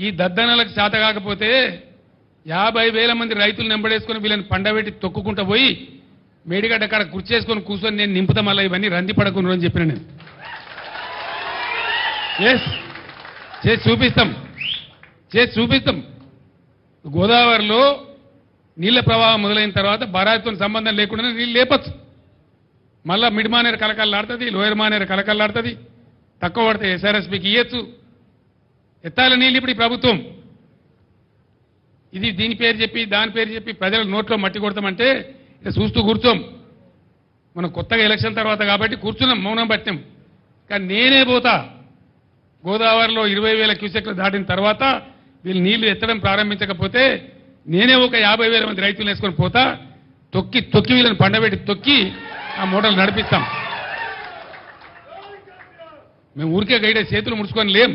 ఈ దద్దనలకు చేత కాకపోతే 50,000 మంది రైతులు నెంబడేసుకుని వీళ్ళని పండబెట్టి తొక్కుకుంటూ పోయి మేడిగడ్డ కాడ కుర్చేసుకొని కూర్చొని నేను నింపుతా మళ్ళీ ఇవన్నీ రంది పడకున్నారు అని చెప్పిన నేను చేసి చూపిస్తాం గోదావరిలో నీళ్ల ప్రవాహం మొదలైన తర్వాత బరాయితో సంబంధం లేకుండా నీళ్ళు లేపచ్చు మళ్ళా మిడ్ మానేరు కలకల్లాడుతుంది లోయర్ మానేరు కలకల్లాడుతుంది తక్కువ పడితే ఎస్ఆర్ఎస్పీకి ఇయ్యచ్చు ఎత్తాల నీళ్ళు ఇప్పుడు ఈ ప్రభుత్వం ఇది దీని పేరు చెప్పి దాని పేరు చెప్పి ప్రజల నోట్లో మట్టి కొడతామంటే ఇక చూస్తూ కూర్చోం మనం కొత్తగా ఎలక్షన్ తర్వాత కాబట్టి కూర్చున్నాం మౌనం పట్టాం కానీ నేనే పోతా గోదావరిలో 20,000 క్యూసెక్లు దాటిన తర్వాత వీళ్ళు నీళ్లు ఎత్తడం ప్రారంభించకపోతే నేనే ఒక 50,000 మంది రైతులు వేసుకొని పోతా తొక్కి వీళ్ళని పండబెట్టి తొక్కి ఆ మోడల్ నడిపిస్తాం మేము ఊరికే గైడే చేతులు ముడుచుకొని లేం